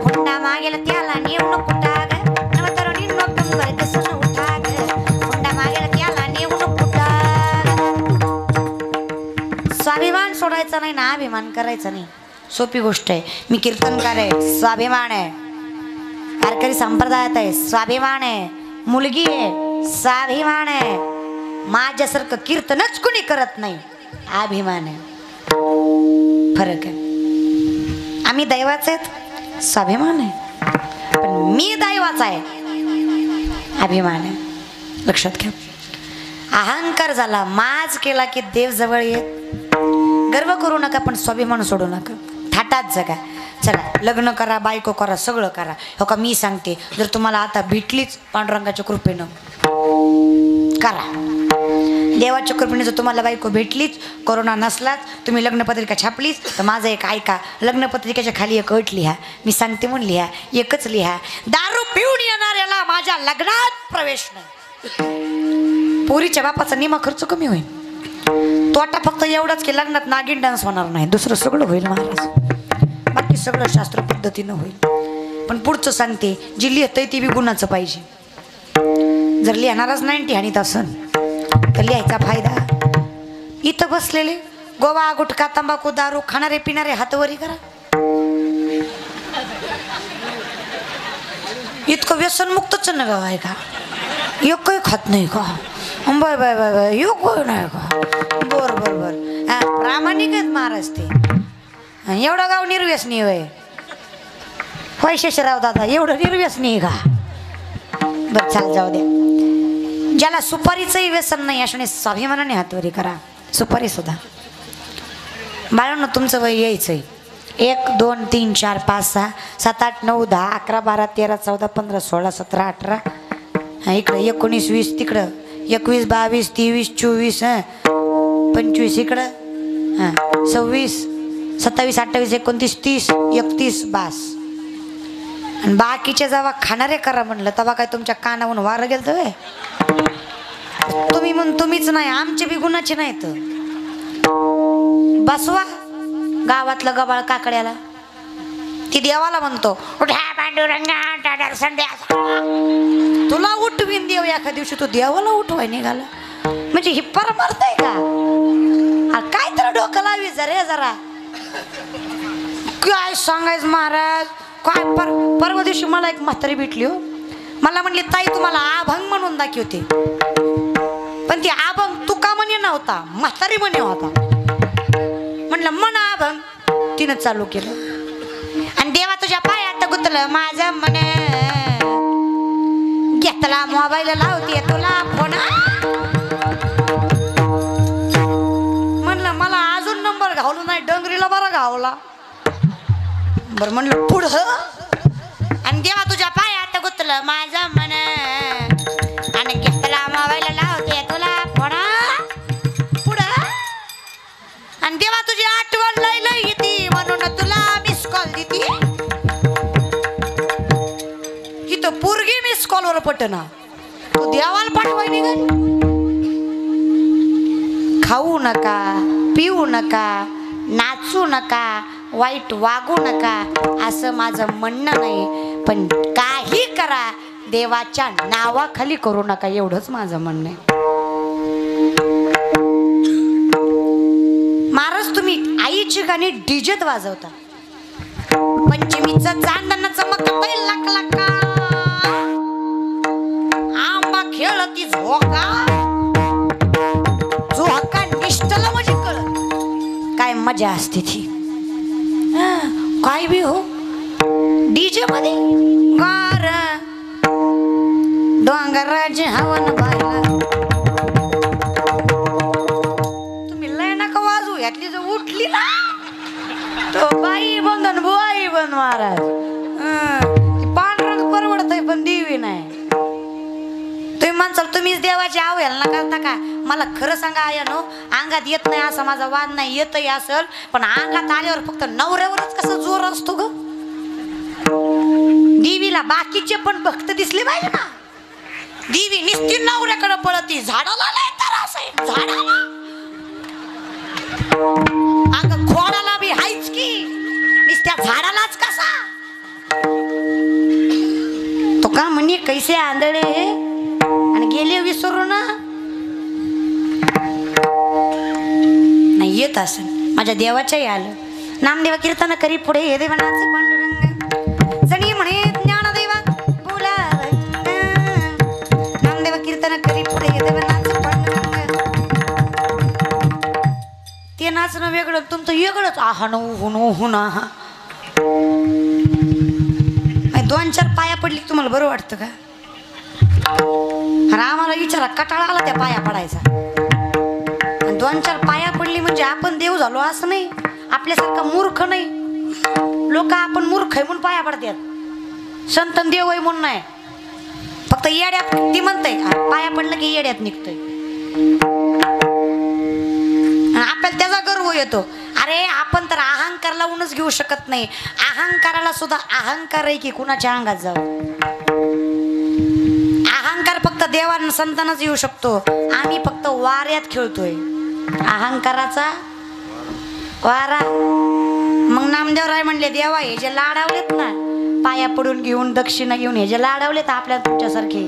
हुंडा मागेला त्याला नेऊ नको टाग नवतरुणी नोटंबर कसून उठा ग हुंडा मागेला त्याला नेऊ नको टाग. स्वाभिमान सोडायचा नाही ना अभिमान करायचा नाही. सोपी गोष्ट आहे. मी कीर्तनकार आहे, स्वाभिमान आहे. वारकरी संप्रदायात आहे, स्वाभिमान आहे. मुलगी आहे, स्वाभिमान आहे. माझ्यासारखं कीर्तनच कुणी करत नाही, अभिमान आहे. फरक आहे. आम्ही दैवाचे आहेत, स्वाभिमान आहे. पण मी दैवाचा आहे, अभिमान आहे. लक्षात घ्या. अहंकार झाला, माज केला की देव जवळ येत. गर्व करू नका पण स्वाभिमान सोडू नका. थाटात जगा. चला लग्न करा, बायको करा, सगळं करा. हो का मी सांगते, जर तुम्हाला आता भेटलीच पांडुरंगाच्या कृपेनं करा. देवाच्या कृपेने जर तुम्हाला बायको भेटलीच, कोरोना नसलाच, तुम्ही लग्नपत्रिका छापलीच, तर माझं एक ऐका. लग्नपत्रिकेच्या खाली एक अट लिहा. मी सांगते म्हणून लिहा, एकच लिहा. दारू पिऊन येणाऱ्याला माझ्या लग्नात प्रवेश नाही. पोरीच्या बापाचा निमा खर्च कमी होईल. तोटा फक्त एवढाच की लग्नात नागिन डान्स होणार नाही, दुसरं सगळं होईल महाराज. बाकी सगळं शास्त्र पद्धतीनं होईल. पण पुढचं सांगते, जी लिहितंय ती बी गुणाचं पाहिजे. जर लिहिणारच नाही ती आणि तसं तर लिहायचा फायदा. इथं बसलेले गोवा गुटखा तंबाखू दारू खाणारे पिणारे हातवरी करा. इतकं व्यसनमुक्तच न गाव आहे का? एक खात नाही का? बाय बाय बाय बाय योग नाही का? बर बर बर प्रामाणिक आहेत महाराज ते. एवढं गाव निर्व्यसनी होय पैशाशराव दादा, एवढं निर्व्यसनी का? बर चाल जाऊ दे. ज्याला सुपारीचंही व्यसन नाही अशाने स्वाभिमानाने हातवरी करा. सुपारी सुद्धा बाळांनो तुमचं वय यायचंय. 1 2 3 4 5 6 7 8 9 10 11 12 13 14 15 16 17 18 इकडं 19 20 तिकडं 21 22 23 24 25 इकडं 26 27 28 29 30 31 बास. आणि बाकीचे जेव्हा खाणारे करा म्हणलं तेव्हा काय तुमच्या कानावून वारं गेलं तर तुम्ही म्हणून तुम्हीच नाही, आमचे बी गुणाचे नाहीत. बसवा गावातलं गबाळ काकड्याला, ती देवाला म्हणतो उठा पांडुरंगा संध्या. तुला उठवीन देव एका दिवशी, तू देवाला उठवाय निघाला म्हणजे ही परमार्थ आहे का? काय तर डोकं लावी जरा. काय सांगायचं महाराज. काय परवा दिवशी मला एक म्हातारी भेटली हो. मला म्हणली ताई तुम्हाला अभंग म्हणून दाखवते. पण ती अभंग तुका म्हणे नव्हता, म्हातारी म्हणे होता. म्हणलं म्हणा अभंग. तिनं चालू केलं आणि देवा तुझ्या पायात गुतलं माझं मन. घेतला मोबाईल लावते तुला फोन. म्हणलं मला अजून नंबर घावलो नाही, डोंगरीला बरा घावला. बरं म्हणलं पुढं. आणि देवा तुझ्या पायात गुतलं माझं मन आणि घेतला मोबाईल लावते तुला फोन. पुढं. आणि देवा तुझी आठवण लय लय येते म्हणून तुला मिस कॉल देते. इथं पोरगी मिस कॉलवर पटना, तू देवाला पाठवाय निघाल. खाऊ नका, पिऊ नका, नाचू नका, वाईट वागू नका असं माझं म्हणणं नाही. पण काही करा देवाच्या नावाखाली करू नका, एवढंच माझं म्हणणं आहे. महाराज तुम्ही आईची गाणी डीजेत वाजवता. पंचमीचं चांदण चमकतय लाख लाखा, आंबा खेळती झोका. झोका निष्ठला म्हणजे कळत काय मजा असते ती. काय बी हो डीजे मध्ये गार डोंगराचे हवन बायला. तुम्ही लय नका वाजू, यातली जर उठली ना तो बाई बंधन बुवाई बंद महाराज. पांढरंग परवडत आहे पण देवी नाही. तुम्ही म्हणसाल तुम्हीच देवाची आवेल ना करता का? मला खरं सांगा आयानो, अंगात येत नाही असा माझा वाद नाही. येतही असेल पण अंगात आल्यावर फक्त नवऱ्यावरच कसा जोर असतो ग. देवीला बाकीचे पण भक्त दिसले पाहिजे ना. देवी निस्ती नवऱ्याकडे पळती, झाडाला नाही तर असं झाडाला अंग खोडाला बी हायच की. मी झाडालाच कसा तो का म्हणे कैसे आंधळे आणि गेले विसरून नाही येत असेल माझ्या देवाच्याही आलं नामदेवा कीर्तन करी पुढे हे देवनाचे पांडुरंग जणी म्हणे ज्ञानदेवा बोला नामदेवा कीर्तन करी पुढे हे देवनाचे पांडुरंग ते नाचणं वेगळं तुमचं वेगळंच आहा न हुनो हुना हा 2-4 पाया पडली तुम्हाला बरं वाटतं का अरे आम्हाला विचारा कटाळा आला त्या पाया पडायचा 2-4 पाया पडली म्हणजे आपण देव झालो असं नाही आपल्यासारखा मूर्ख नाही लोक आपण मूर्ख आहे म्हणून पाया पडतात संत देव आहे म्हणून नाही फक्त येड्यात ती म्हणते पाया पडलं की येड्यात निघतोय आपल्याला त्याचा गर्व येतो अरे आपण तर अहंकार लावूनच घेऊ शकत नाही अहंकाराला सुद्धा अहंकार आहे की कुणाच्या अंगात जाऊ अहंकार फक्त देवान संतांनाच येऊ शकतो आम्ही फक्त वाऱ्यात खेळतोय अहंकाराचा वारा मग नामदेवराय म्हणले देवा हे जे लाडावलेत ना पाया पडून घेऊन दक्षिणा घेऊन हे जे लाडावलेत आपल्या तुमच्यासारखे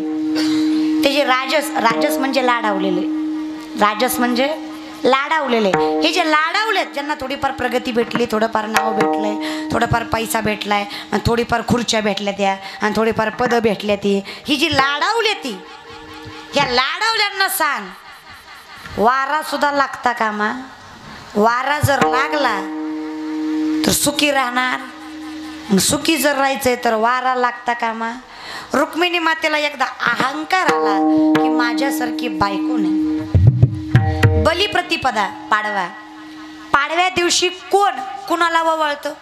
ते जे राजस म्हणजे लाडावलेले राजस म्हणजे लाडावलेले हे जे लाडावलेत ज्यांना थोडीफार प्रगती भेटली थोडंफार नाव भेटलंय थोडंफार पैसा भेटलाय थोडीफार खुर्च्या भेटल्या त्या आणि थोडीफार पदं भेटल्या ती ही जी लाडावली ती ह्या लाडावल्यांना सांग वारा सुद्धा लागता कामा वारा जर लागला तर सुखी राहणार सुखी जर राहायचंय तर वारा लागता कामा रुक्मिणी मातेला एकदा अहंकार आला की माझ्यासारखी बायको नाही बलिप्रतिपदा पाडवा पाडव्या दिवशी कोण कुणाला ववाळतं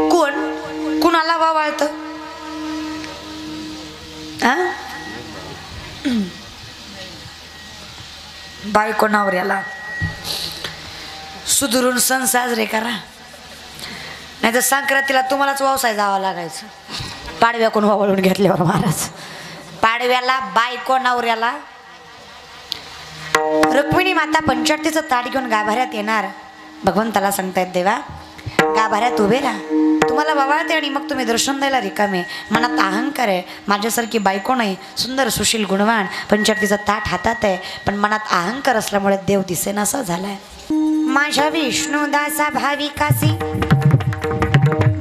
कोण कुणाला ववाळतं बायको नवऱ्याला सुधरून सण साजरे करा नाही तर संक्रांतीला तुम्हालाच व्यवसाय जावा लागायचं पाडव्याकडून ववाळून घेतल्यावर महाराज पाडव्याला बायको नवऱ्याला रुक्मिणी माता पंचायतीचं ताट घेऊन गाभाऱ्यात येणार भगवंताला सांगतायत देवा गाभाऱ्यात उभे राहा तुम्हाला ववाळते आणि मग तुम्ही दर्शन द्यायला रिकामे मनात अहंकार आहे माझ्यासारखी बायको नाही सुंदर सुशील गुणवान पंचायतीचं ताट हातात आहे पण मनात अहंकार असल्यामुळे देव दिसेनासा झालाय माझ्या विष्णुदासा भाविकासी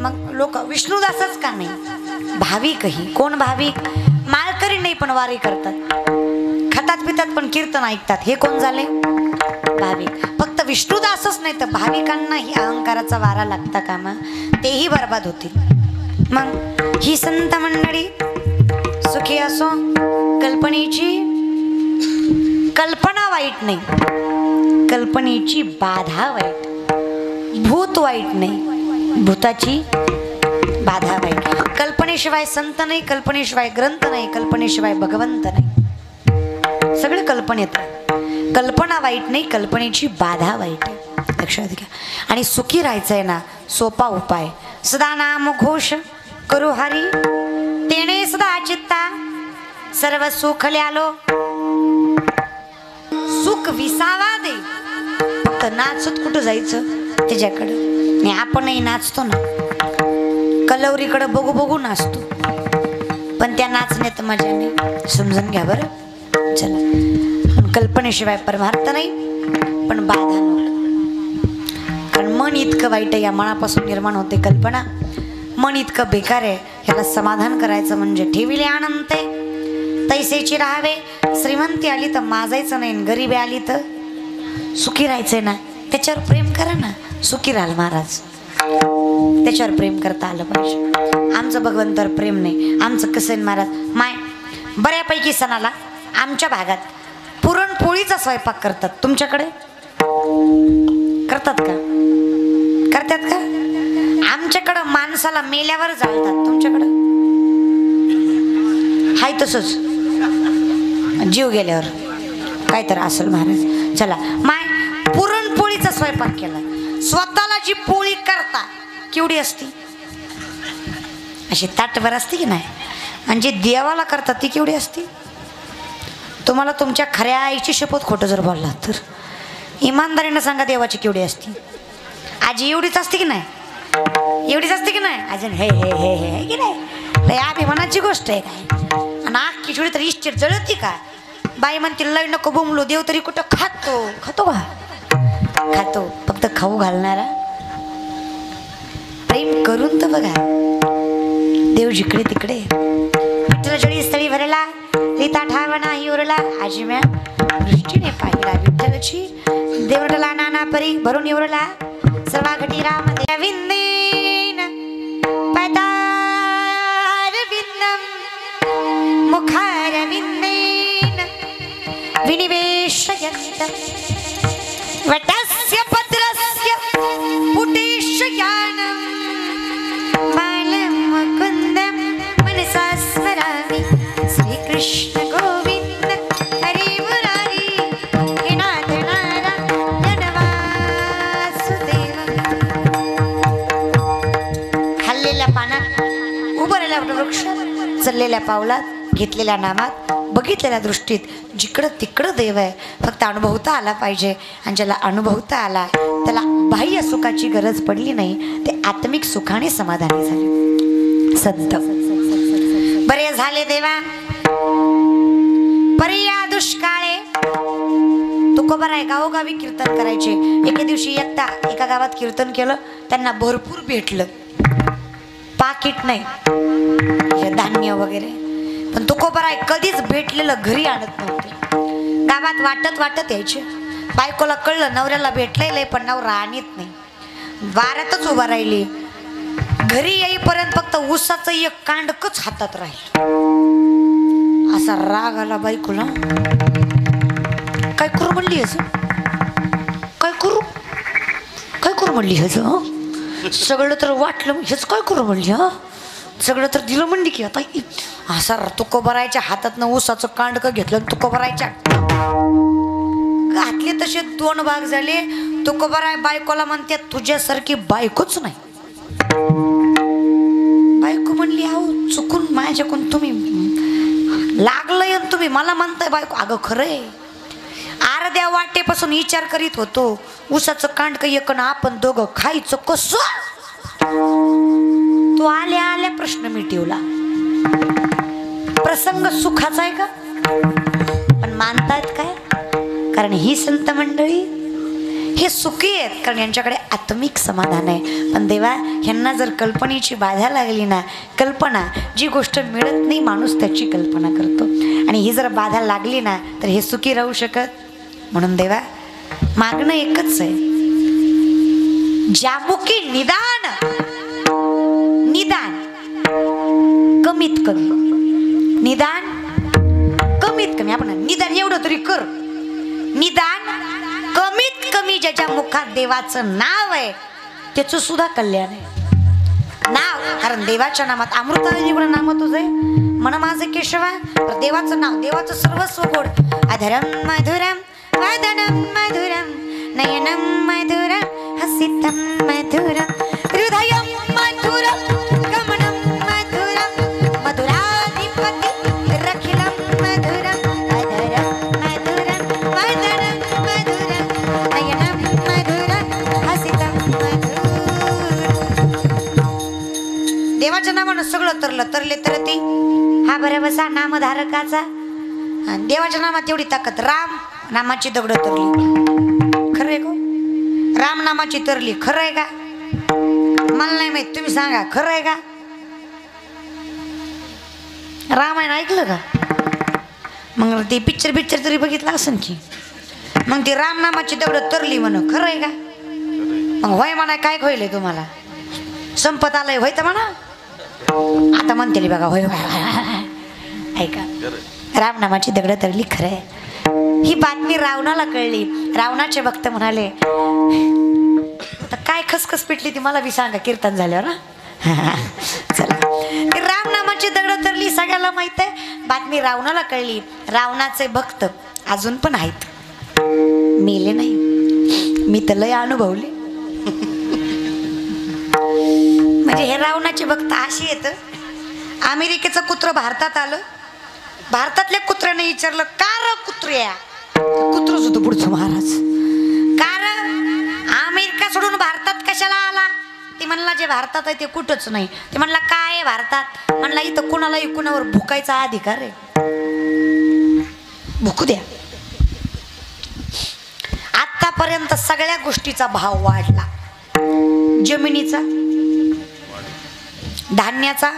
मग लोक विष्णुदासच का नाही भाविकही कोण भाविक माळकरी नाही पण वारी करतात खातात पितात पण कीर्तन ऐकतात हे कोण झाले भाविक फक्त विष्णुदासच नाही तर भाविकांनाही अहंकाराचा वारा लागता कामा तेही बर्बाद होतील मग ही संत मंडळी सुखी असो कल्पनेची कल्पना वाईट नाही कल्पनेची बाधा वाईट भूत वाईट नाही भूताची बाधा वाईट कल्पनेशिवाय संत नाही कल्पनेशिवाय ग्रंथ नाही कल्पनेशिवाय भगवंत नाही सगळे कल्पनेत कल्पना वाईट नाही कल्पनेची बाधा वाईट आहे लक्षात घ्या आणि सुखी राहायचंय ना सोपा उपाय सदा नाम घोष करू हरी तेने सदा चित्ता सर्व सुख ल्यालो सुख विसावा दे तर नाचत कुठं जायचं त्याच्याकडे आणि आपणही नाचतो ना कलवरीकडे बघू बघू नाचतो पण त्या नाचण्यात मजा नाही समजून घ्या बरं चला कल्पनेशिवाय परमार्थ नाही पण बाधा नको कारण मन इतकं वाईट आहे या मनापासून निर्माण होते कल्पना मन इतकं बेकार आहे ह्याला समाधान करायचं म्हणजे ठेविले आनंद तैसेची राहावे श्रीमंती आली तर माजायचं नाही गरीबी आली तर सुखी राहायचंय ना त्याच्यावर प्रेम करा ना सुखी राहाल महाराज त्याच्यावर प्रेम करता आलं पाहिजे आमचं भगवंतावर प्रेम नाही आमचं कसं आहे महाराज माय बऱ्यापैकी सणाला आमच्या भागात पुरणपोळीचा स्वयंपाक करतात तुमच्याकडे करतात का करतात का आमच्याकडं माणसाला मेल्यावर जाळतात तुमच्याकडं हाय तसंच जीव गेल्यावर काय तर असेल महाराज चला माय पुरणपोळीचा स्वयंपाक केला स्वतःला जी पोळी करता केवढी असती अशी ताटभर असते की नाही आणि जी देवाला करतात ती केवढी असती तुम्हाला तुमच्या खऱ्या आईची शपथ खोटं जर बोलला तर इमानदारीनं सांगा देवाची केवढी असती आजी एवढीच असते की नाही एवढीच असते की नाही अजून हे हे हे हे की नाही लय अभिमानाची गोष्ट आहे काय आणि अख्खी छोडी तर इस्टेट जळती का बाई म्हणते लय नको बोंबलो देव तरी कुठं खातो खातो का खातो फक्त खाऊ घालणारा प्रेम करून तर बघा देव जिकडे तिकडे विठ्ठल जळी स्थळी भरला लिता ठाव नाही उरला आजी म्या दृष्टीने पाहिला विठ्ठलची देवटला नाना परी भरून उरला सर्वा घटी राम देविंदेन पदार विंदम मुखार विंदेन विनिवेशयन्तम् वटस्य पत्रस्य पुटेशयानं बालं मुकुन्दं मनसा स्मरामि श्रीकृष्ण गोविन्द हरे मुरारी हे नाथ नारायण वासुदेव हल्लेल्या पानात उभरलेल्या वृक्षात चाललेल्या पावलात घेतलेल्या नामात बघितलेल्या दृष्टीत जिकडं तिकडं देव आहे फक्त अनुभवता आला पाहिजे आणि ज्याला अनुभवता आला त्याला बाह्य सुखाची गरज पडली नाही ते आत्मिक सुखाने समाधानी झाले संत बरे झाले देवा पर्या दुष्काळे तुकोबार आहे गावोगावी कीर्तन करायचे एके दिवशी एकटा एका गावात कीर्तन केलं त्यांना भरपूर भेटलं पाकिट नाही धान्य वगैरे पण तुकोबार आहे कधीच भेटलेलं घरी आणत नव्हते गावात वाटत वाटत यायचे बायकोला कळलं नवऱ्याला भेटलेलं पण नवरा आणत नाही वाऱ्यातच उभा राहिली घरी येईपर्यंत फक्त ऊसाचं एक कांडकच हातात राहील असा राग आला बायकोला काय करू म्हणली असं काय करू म्हणली ह्याचं सगळं तर वाटलं हेच काय करू म्हणली हा सगळं तर दिलं म्हणली की आता असा तुकोबारायच्या हातातनं ऊसाचं कांडकं घेतलं तुकोबारायच्या घातले तसे 2 भाग झाले तुकोबाराय बायकोला म्हणते तुझ्यासारखी बायकोच नाही बायको म्हणली अहो चुकून माझ्याकडून तुम्ही लागलंय तुम्ही मला म्हणताय बायको अगं खरंय अर्ध्या वाटेपासून विचार करीत होतो ऊसाचं कांडकं एकन आपण दोघं खायचं कसं तो आल्या आल्या प्रश्न मिटवला प्रसंग सुखाचा आहे का पण मानतायत काय कारण ही संत मंडळी हे सुखी आहेत कारण यांच्याकडे आत्मिक समाधान आहे पण देवा ह्यांना जर कल्पनेची बाधा लागली ना कल्पना जी गोष्ट मिळत नाही माणूस त्याची कल्पना करतो आणि ही जर बाधा लागली ना तर हे सुखी राहू शकत म्हणून देवा मागणं एकच आहे ज्यामुखी निदान निदान कमीत कमी आपण निदान एवढं तरी कर निदान कमीत कमी ज्याच्या मुखात देवाचं नाव आहे त्याचं सुद्धा कल्याण आहे नाव कारण देवाच्या नामात अमृताने जेवढं नाम तुझे मन माझे केशवा देवाचं नाव देवाचं सर्वस्व गोड अधरम मधुरम वदनम मधुरम नयनम मधुरम हसितम मधुरम हृदयम मधुरम गमनम मधुरम मधुराधिपति रखिलम मधुरम अधरम मधुरम वदनम मधुरम नयनम मधुरम हसितम देवाच्या नावानं सगळं तरले तरती हा बसा नामधारकाचा देवाच्या नामात एवढी ताकद राम नामाची दगड तरली खरं आहे गो राम नामाची तरली खरं आहे का मला नाही माहित तुम्ही सांगा खरं आहे का रामायण ऐकलं का मग ते पिक्चर तरी बघितलं असेल की मग ती राम नामाची दगड तरली म्हण खरं आहे का मग होय म्हणा काय होईल तुम्हाला संपत आलंय होय तर म्हणा आता म्हणते बघा होय ऐका रामनामाची दगड तरली खरं आहे ही बातमी रावणाला कळली रावणाचे भक्त म्हणाले आता काय खसखस पिटली ती मला बी सांगा कीर्तन झाल्यावर ना चला रामनामाची दगड तरली सगळ्याला माहित आहे बातमी रावणाला कळली रावणाचे भक्त अजून पण आहेत मेले नाही मी तर लय अनुभवले म्हणजे हे रावणाचे भक्त अशी येत अमेरिकेचं कुत्र भारतात आलं भारतातल्या कुत्र्याने विचारलं का र कुत्र्या कुत्रच होतं पुढचं महाराज कारण अमेरिका सोडून भारतात कशाला आला ती म्हणला जे भारतात आहे ते कुठंच नाही. ते म्हणला काय आहे भारतात? म्हणला इथं कुणालाही कुणावर भुकायचा अधिकार आहे. भुकू द्या. आतापर्यंत सगळ्या गोष्टीचा भाव वाढला. जमिनीचा, धान्याचा,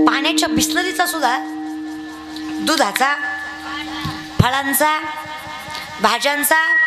पाण्याच्या बिसलरीचा सुद्धा, दुधाचा, फळांचा, भाज्यांचा,